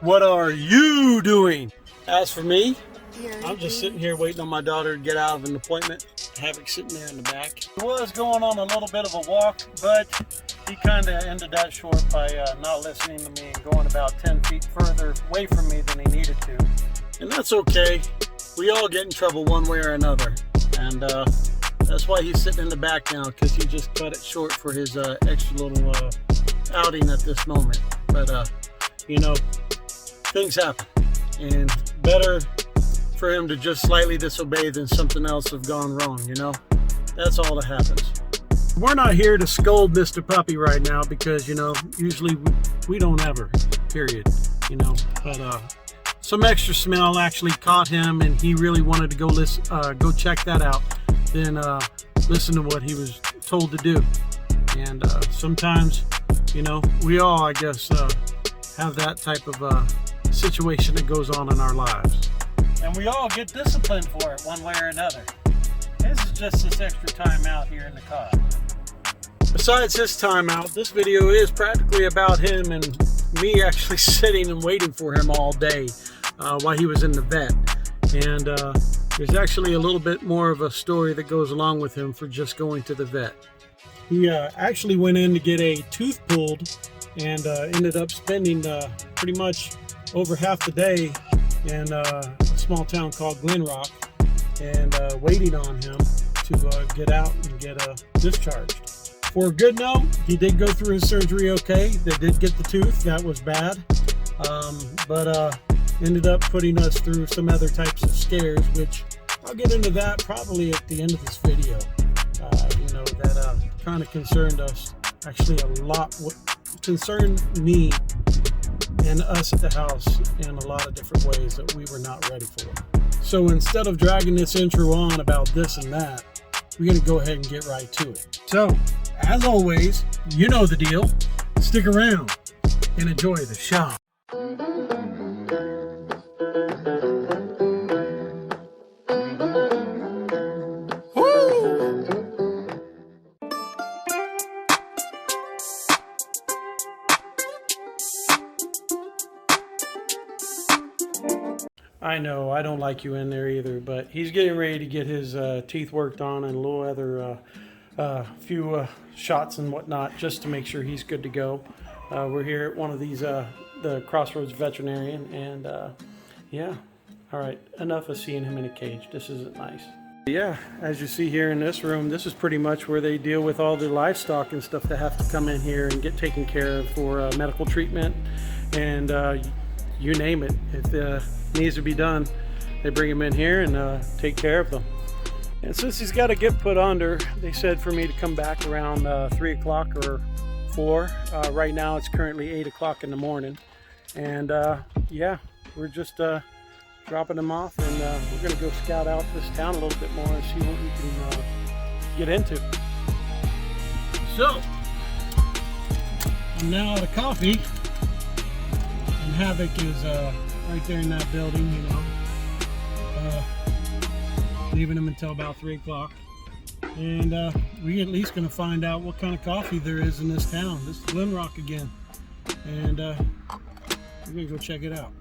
What are you doing? As for me, I'm just sitting here waiting on my daughter to get out of an appointment. Havoc sitting there in the back. He was going on a little bit of a walk, but he kind of ended that short by not listening to me and going about 10 feet further away from me than he needed to. And that's okay. We all get in trouble one way or another. And that's why he's sitting in the back now, because he just cut it short for his extra little outing at this moment. But, you know, things happen. And better for him to just slightly disobey than something else have gone wrong, you know? That's all that happens. We're not here to scold Mr. Puppy right now because, you know, usually we don't ever, period, you know? But some extra smell actually caught him and he really wanted to go check that out, then listen to what he was told to do. And sometimes, you know, we all, I guess, have that type of situation that goes on in our lives. And we all get disciplined for it one way or another. This is just this extra time out here in the car. Besides his time out, this video is practically about him and me actually sitting and waiting for him all day while he was in the vet. And there's actually a little bit more of a story that goes along with him for just going to the vet. He actually went in to get a tooth pulled and ended up spending pretty much over half the day in a small town called Glen Rock and waiting on him to get out and get discharged. For a good note, he did go through his surgery okay. They did get the tooth, that was bad, but ended up putting us through some other types of scares, which I'll get into that probably at the end of this video. You know, that kind of concerned us, actually a lot, concerned me and us at the house in a lot of different ways that we were not ready for. So instead of dragging this intro on about this and that, we're going to go ahead and get right to it. So, as always, you know the deal. Stick around and enjoy the show. I know, I don't like you in there either, but he's getting ready to get his teeth worked on and a little other few shots and whatnot just to make sure he's good to go. We're here at one of these, the Crossroads Veterinarian, and yeah, all right, enough of seeing him in a cage. This isn't nice. Yeah, as you see here in this room, this is pretty much where they deal with all the livestock and stuff that have to come in here and get taken care of for medical treatment and you name it. If needs to be done, they bring him in here and take care of them. And since he's got to get put under, they said for me to come back around 3 o'clock or 4. Right now it's currently 8 o'clock in the morning, and yeah, we're just dropping him off, and we're gonna go scout out this town a little bit more and see what we can get into. So I'm now out of coffee, and Havoc is right there in that building, you know, leaving him until about 3 o'clock. And we're at least going to find out what kind of coffee there is in this town. This is Glen Rock again. And we're going to go check it out.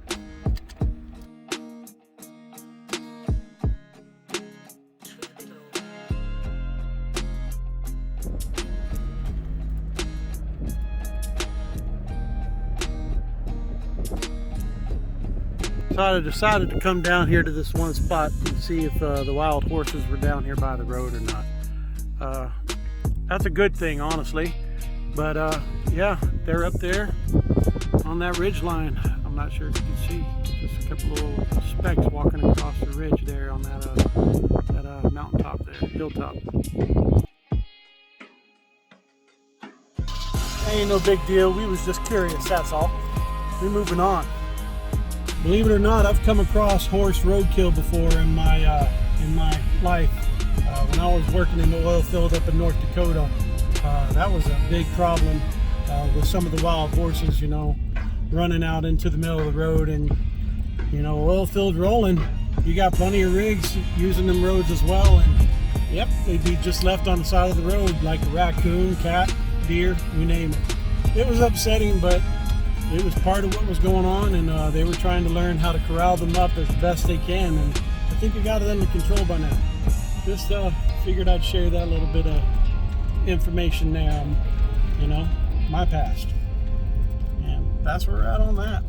So I decided to come down here to this one spot and see if the wild horses were down here by the road or not. That's a good thing, honestly. But yeah, they're up there on that ridge line. I'm not sure if you can see, just a couple little specks walking across the ridge there on that mountaintop there, hilltop. Ain't no big deal. We was just curious, that's all. We're moving on. Believe it or not, I've come across horse roadkill before in my life. When I was working in the oil field up in North Dakota, that was a big problem with some of the wild horses, you know, running out into the middle of the road. And, you know, oil field rolling, you got plenty of rigs using them roads as well. And, yep, they'd be just left on the side of the road like a raccoon, cat, deer, you name it. It was upsetting, but it was part of what was going on, and they were trying to learn how to corral them up as best they can, and I think we got it under control by now. Just figured I'd share that little bit of information there, you know, my past. And that's where we're at on that.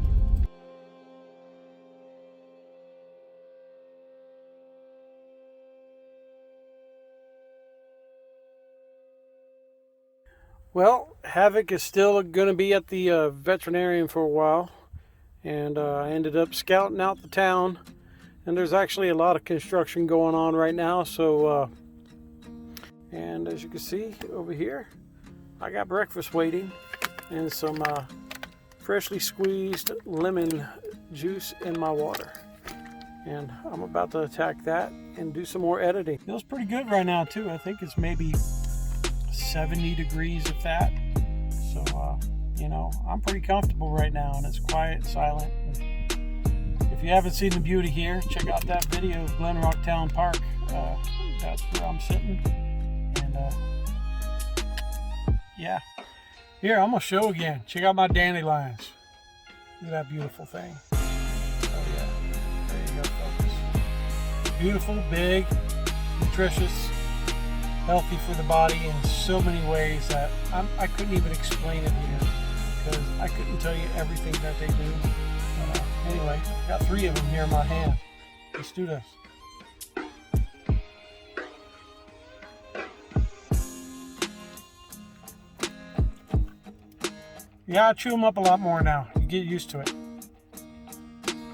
Well, Havoc is still going to be at the veterinarian for a while, and I ended up scouting out the town, and there's actually a lot of construction going on right now, so and as you can see over here, I got breakfast waiting and some freshly squeezed lemon juice in my water, and I'm about to attack that and do some more editing. Feels pretty good right now too. I think it's maybe 70 degrees of that, so you know, I'm pretty comfortable right now, and it's quiet, silent. And if you haven't seen the beauty here, check out that video of Glen Rock Town Park. That's where I'm sitting, and yeah, here I'm gonna show again. Check out my dandelions. Look at that beautiful thing. Oh yeah, there you go, folks. Beautiful, big, nutritious, healthy for the body in so many ways that I couldn't even explain it here, because I couldn't tell you everything that they do. Anyway, got 3 of them here in my hand. Let's do this. Yeah, I chew them up a lot more now. You get used to it.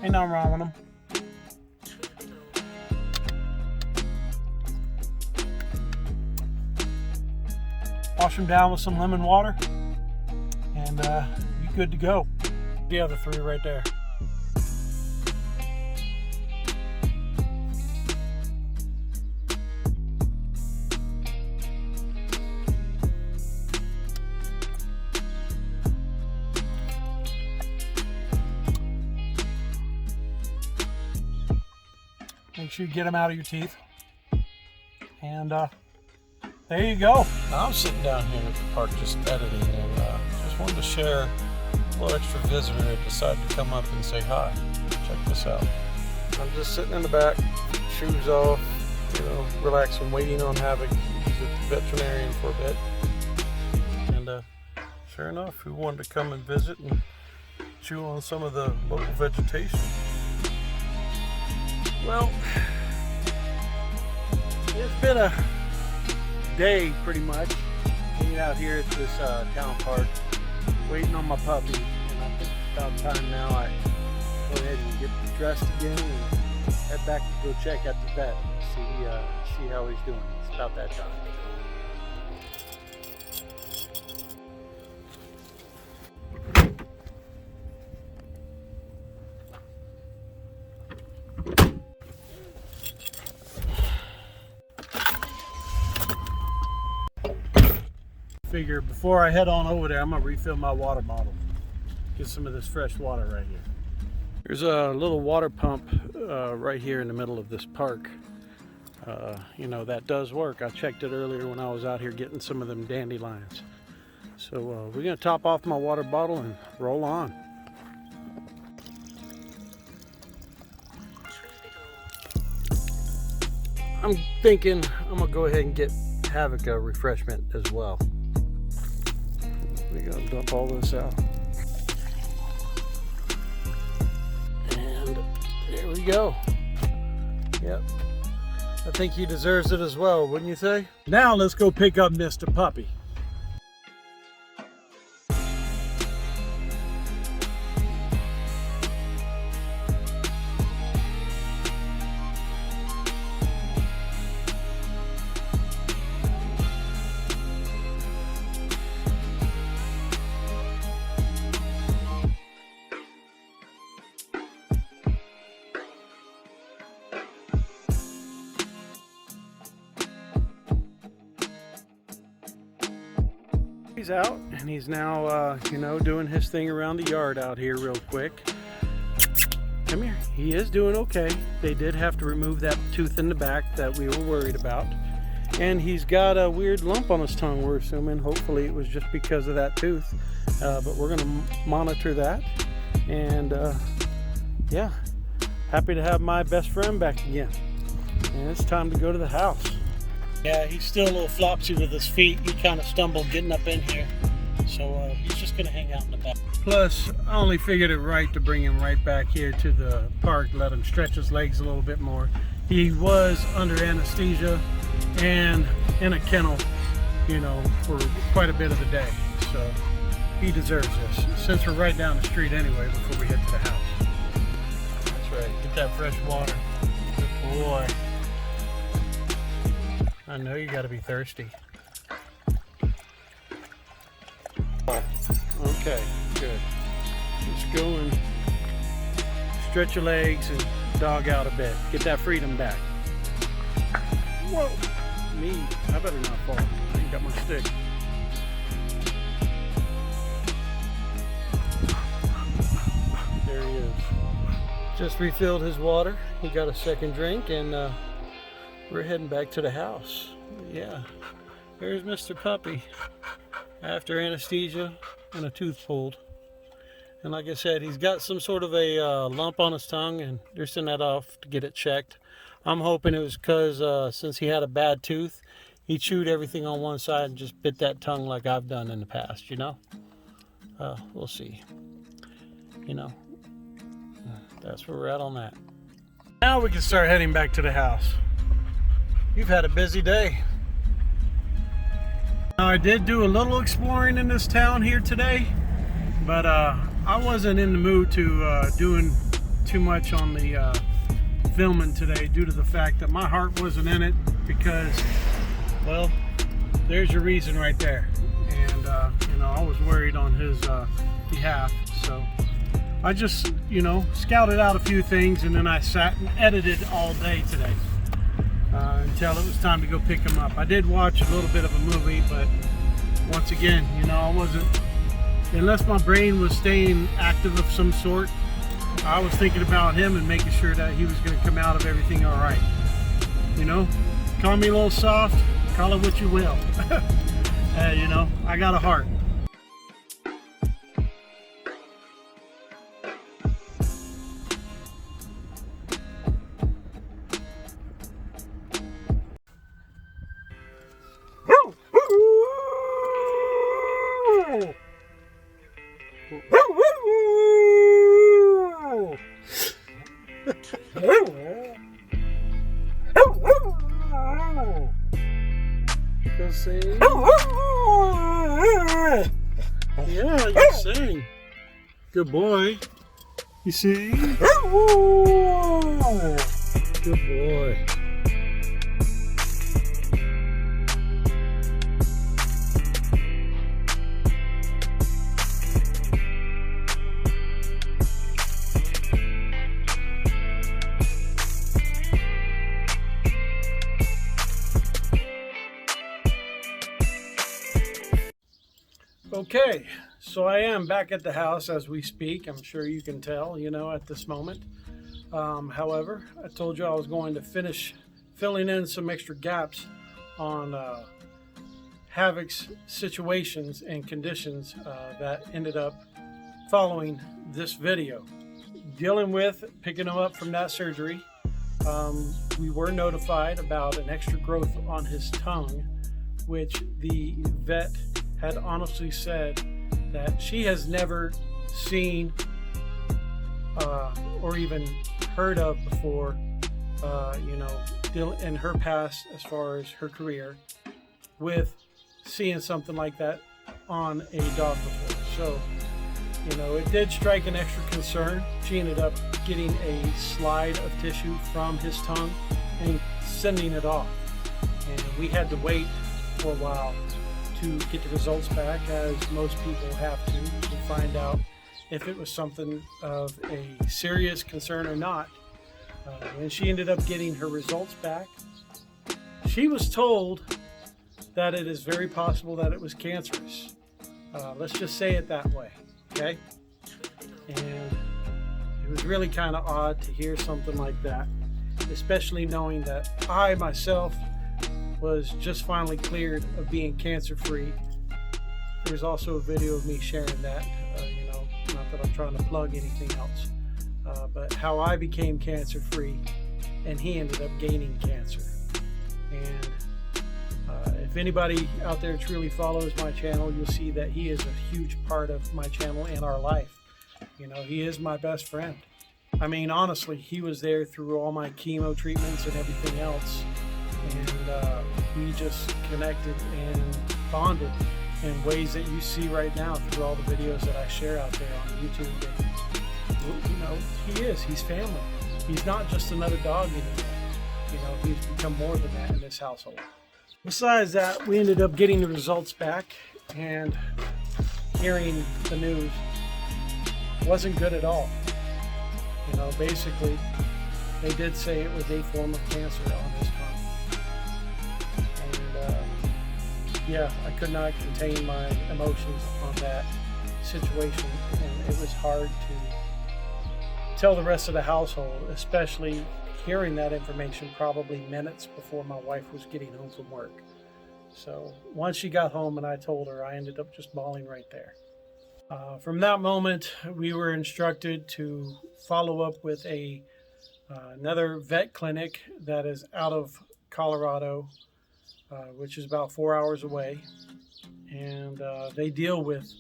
Ain't nothing wrong with them. Wash them down with some lemon water, and you're good to go. The other 3 right there. Make sure you get them out of your teeth, and there you go. Now I'm sitting down here at the park just editing, and just wanted to share a little extra visitor that decided to come up and say hi. Check this out. I'm just sitting in the back, shoes off, you know, relaxing, waiting on Havoc. He's at the veterinarian for a bit. And sure enough, he wanted to come and visit and chew on some of the local vegetation. Well, it's been a day pretty much hanging out here at this town park, waiting on my puppy, and I think it's about time now I go ahead and get dressed again and head back to go check out the vet and see how he's doing. It's about that time. Figure before I head on over there, I'm gonna refill my water bottle, get some of this fresh water right here. There's a little water pump right here in the middle of this park. You know, that does work. I checked it earlier when I was out here getting some of them dandelions. So we're gonna top off my water bottle and roll on. I'm thinking I'm gonna go ahead and get Havoc a refreshment as well. We're gonna dump all this out. And there we go. Yep. I think he deserves it as well, wouldn't you say? Now let's go pick up Mr. Puppy. He's out, and he's now, you know, doing his thing around the yard out here real quick. Come here. He is doing okay. They did have to remove that tooth in the back that we were worried about. And he's got a weird lump on his tongue, we're assuming. Hopefully it was just because of that tooth. But we're going to monitor that. And yeah, happy to have my best friend back again. And it's time to go to the house. Yeah, he's still a little flopsy with his feet. He kind of stumbled getting up in here. So he's just going to hang out in the back. Plus, I only figured it right to bring him right back here to the park, let him stretch his legs a little bit more. He was under anesthesia and in a kennel, you know, for quite a bit of the day. So he deserves this, since we're right down the street anyway before we head to the house. That's right, get that fresh water. Good boy. I know you gotta be thirsty. Okay, good. Just go and stretch your legs and dog out a bit. Get that freedom back. Whoa! Me, I better not fall. I ain't got my stick. There he is. Just refilled his water. He got a second drink and we're heading back to the house. Yeah, there's Mr. Puppy after anesthesia and a tooth pulled. And like I said, he's got some sort of a lump on his tongue, and they're sending that off to get it checked. I'm hoping it was because since he had a bad tooth, he chewed everything on one side and just bit that tongue like I've done in the past, you know? We'll see. You know, that's where we're at on that. Now we can start heading back to the house. You've had a busy day. Now, I did do a little exploring in this town here today, but I wasn't in the mood to doing too much on the filming today due to the fact that my heart wasn't in it because, well, there's your reason right there. And, you know, I was worried on his behalf, so I just, you know, scouted out a few things and then I sat and edited all day today. Until it was time to go pick him up. I did watch a little bit of a movie, but once again, you know, I wasn't, unless my brain was staying active of some sort, I was thinking about him and making sure that he was going to come out of everything all right. You know, call me a little soft, call it what you will. You know, I got a heart. Go sing. Yeah, you sing. Good boy. You sing. Good boy. Okay, so I am back at the house as we speak. I'm sure you can tell, you know, at this moment. However, I told you I was going to finish filling in some extra gaps on Havoc's situations and conditions that ended up following this video. Dealing with picking him up from that surgery, we were notified about an extra growth on his tongue, which the vet had honestly said that she has never seen or even heard of before, you know, in her past as far as her career, with seeing something like that on a dog before. So, you know, it did strike an extra concern. She ended up getting a slide of tissue from his tongue and sending it off. And we had to wait for a while to get the results back, as most people have to find out if it was something of a serious concern or not. When she ended up getting her results back, she was told that it is very possible that it was cancerous. Let's just say it that way, okay? And it was really kind of odd to hear something like that, especially knowing that I myself was just finally cleared of being cancer-free there's also a video of me sharing that, you know, not that I'm trying to plug anything else, but how I became cancer free and he ended up gaining cancer. And if anybody out there truly follows my channel, you'll see that he is a huge part of my channel and our life. You know, he is my best friend. I mean, honestly, he was there through all my chemo treatments and everything else. And we just connected and bonded in ways that you see right now through all the videos that I share out there on YouTube. And, you know, he's family. He's not just another dog anymore. You know, he's become more than that in this household. Besides that, we ended up getting the results back, and hearing the news wasn't good at all. You know, basically, they did say it was a form of cancer on his tongue. And yeah, I could not contain my emotions on that situation, and it was hard to tell the rest of the household, especially hearing that information probably minutes before my wife was getting home from work. So once she got home and I told her, I ended up just bawling right there. From that moment, we were instructed to follow up with another vet clinic that is out of Colorado, which is about 4 hours away. And they deal with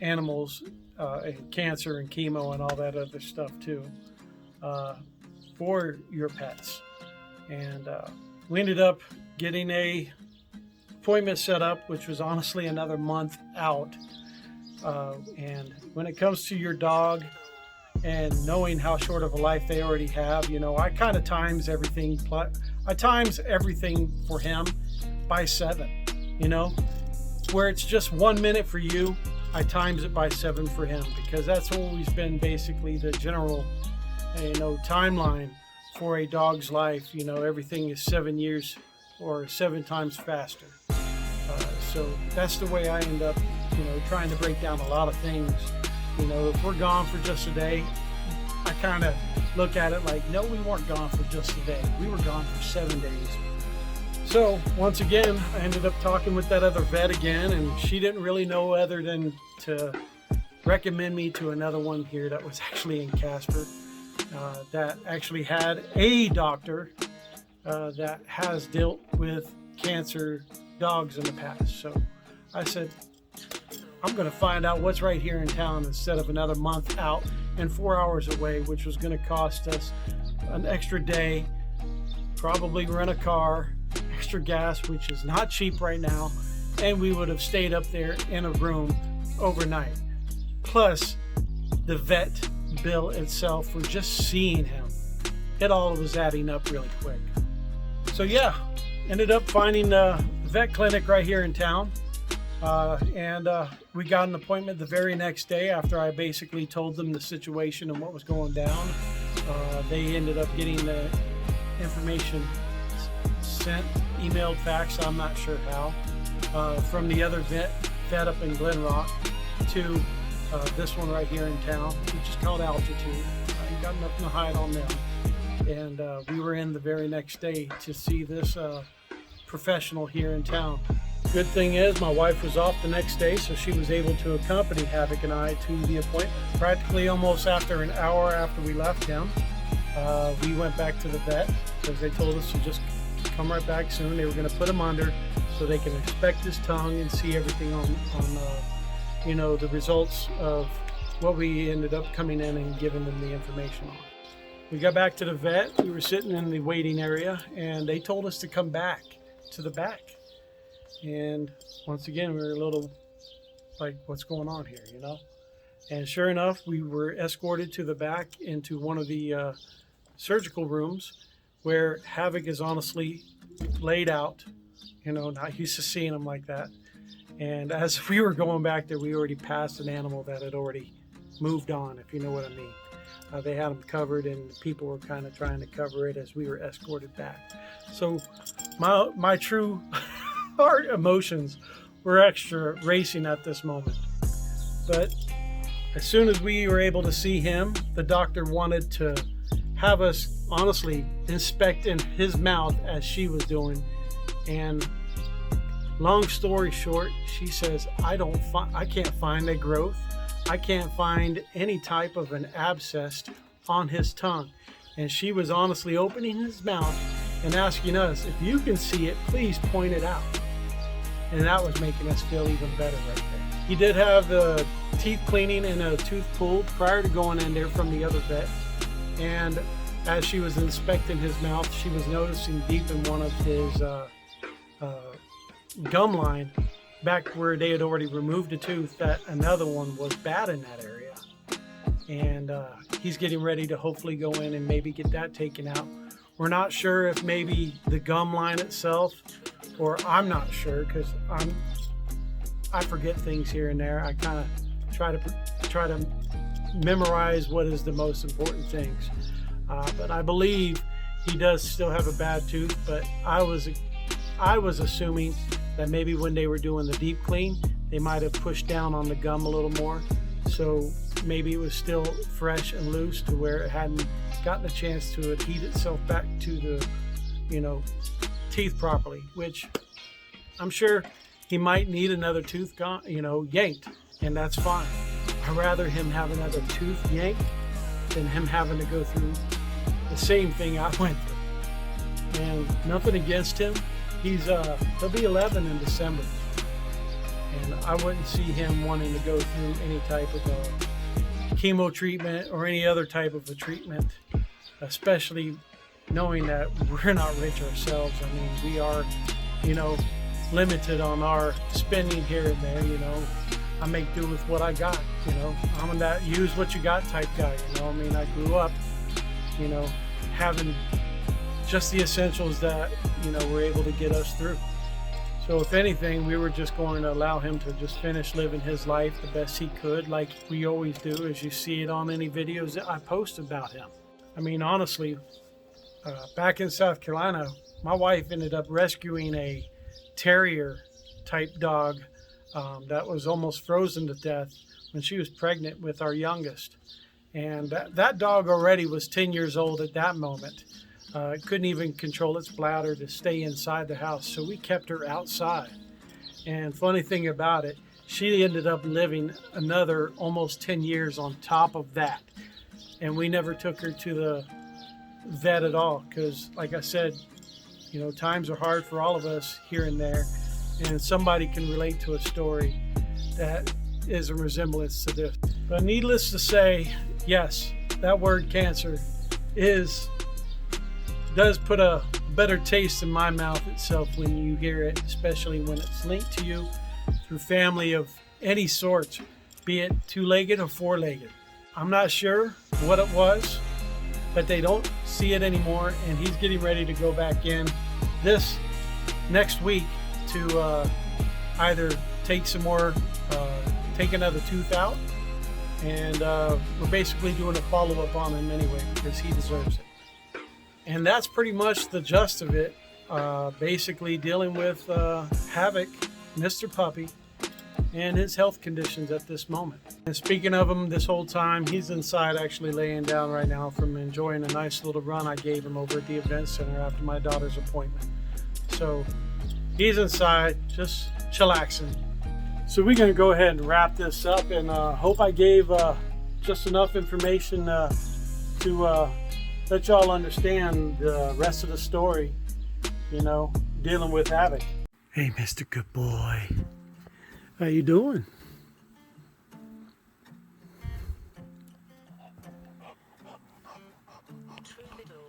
animals and cancer and chemo and all that other stuff too. For your pets. And we ended up getting a appointment set up, which was honestly another month out. And when it comes to your dog and knowing how short of a life they already have, you know, I kind of times everything. I times everything for him by 7, you know, where it's just 1 minute for you, I times it by 7 for him, because that's always been basically the general, you know, timeline for a dog's life. You know, everything is 7 years or 7 times faster. So that's the way I end up, you know, trying to break down a lot of things. You know, if we're gone for just a day, I kind of look at it like, no, we weren't gone for just a day. We were gone for 7 days. So once again, I ended up talking with that other vet again, and she didn't really know other than to recommend me to another one here that was actually in Casper. That actually had a doctor that has dealt with cancer dogs in the past. So I said, I'm going to find out what's right here in town instead of another month out and 4 hours away, which was going to cost us an extra day, probably rent a car, extra gas, which is not cheap right now, and we would have stayed up there in a room overnight. Plus the vet bill itself for just seeing him. It all was adding up really quick. So yeah, ended up finding a vet clinic right here in town. And we got an appointment the very next day after I basically told them the situation and what was going down. They ended up getting the information sent, emailed, faxed, I'm not sure how, from the other vet up in Glen Rock to this one right here in town, which is called Altitude. I ain't got nothing to hide on them. And we were in the very next day to see this professional here in town. Good thing is my wife was off the next day, so she was able to accompany Havoc and I to the appointment. Practically almost after an hour after we left him, we went back to the vet because they told us to just come right back soon. They were going to put him under so they can inspect his tongue and see everything on you know, the results of what we ended up coming in and giving them the information on. We got back to the vet. We were sitting in the waiting area, and they told us to come back to the back. And once again, we were a little like, what's going on here, you know? And sure enough, we were escorted to the back into one of the surgical rooms where Havoc is honestly laid out. You know, not used to seeing him like that. And as we were going back there, we already passed an animal that had already moved on, if you know what I mean. They had them covered, and people were kind of trying to cover it as we were escorted back. So my true heart emotions were extra racing at this moment. But as soon as we were able to see him, the doctor wanted to have us honestly inspect in his mouth as she was doing. And Long story short, she says, I can't find a growth. I can't find any type of an abscess on his tongue. And she was honestly opening his mouth and asking us, if you can see it, please point it out. And that was making us feel even better right there. He did have the teeth cleaning and a tooth pulled prior to going in there from the other vet. And as she was inspecting his mouth, she was noticing deep in one of his gum line, back where they had already removed a tooth, that another one was bad in that area. And he's getting ready to hopefully go in and maybe get that taken out. We're not sure if maybe the gum line itself, or I'm not sure, because I forget things here and there. I kind of try to memorize what is the most important things. But I believe he does still have a bad tooth, but I was assuming that maybe when they were doing the deep clean, they might have pushed down on the gum a little more. So maybe it was still fresh and loose to where it hadn't gotten a chance to adhere itself back to the, teeth properly, which I'm sure he might need another tooth yanked, and that's fine. I'd rather him have another tooth yanked than him having to go through the same thing I went through. And nothing against him. He'll be 11 in December, and I wouldn't see him wanting to go through any type of a chemo treatment or any other type of a treatment, especially knowing that we're not rich ourselves. I mean, we are, limited on our spending here and there. I make do with what I got. I'm that use what you got type guy. I grew up, having just the essentials that were able to get us through. So if anything, we were just going to allow him to just finish living his life the best he could, like we always do, as you see it on any videos that I post about him. I mean, honestly, back in South Carolina, my wife ended up rescuing a terrier type dog that was almost frozen to death when she was pregnant with our youngest. And that dog already was 10 years old at that moment. It couldn't even control its bladder to stay inside the house, so we kept her outside. And funny thing about it, she ended up living another almost 10 years on top of that. And we never took her to the vet at all, because like I said, times are hard for all of us here and there, and somebody can relate to a story that is a resemblance to this. But needless to say, yes, that word cancer does put a better taste in my mouth itself when you hear it, especially when it's linked to you through family of any sort, be it two-legged or four-legged. I'm not sure what it was, but they don't see it anymore, and he's getting ready to go back in this next week to either take another tooth out, and we're basically doing a follow-up on him anyway because he deserves it. And that's pretty much the gist of it. Basically dealing with Havoc, Mr. Puppy, and his health conditions at this moment. And speaking of him, this whole time, he's inside actually laying down right now from enjoying a nice little run I gave him over at the event center after my daughter's appointment. So he's inside, just chillaxing. So we're gonna go ahead and wrap this up, and hope I gave just enough information to let y'all understand the rest of the story, dealing with Havoc. Hey, Mr. Good Boy. How you doing?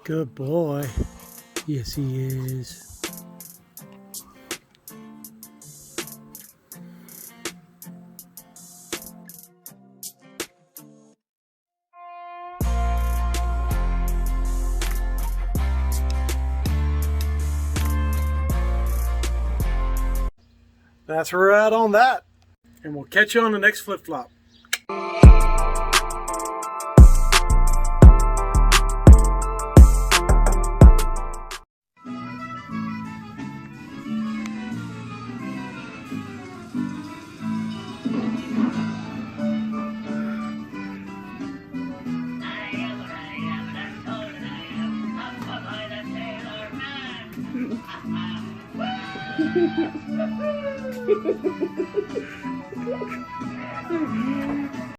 Good boy. Yes, he is. That's where we're at on that. And we'll catch you on the next flip-flop. Good man.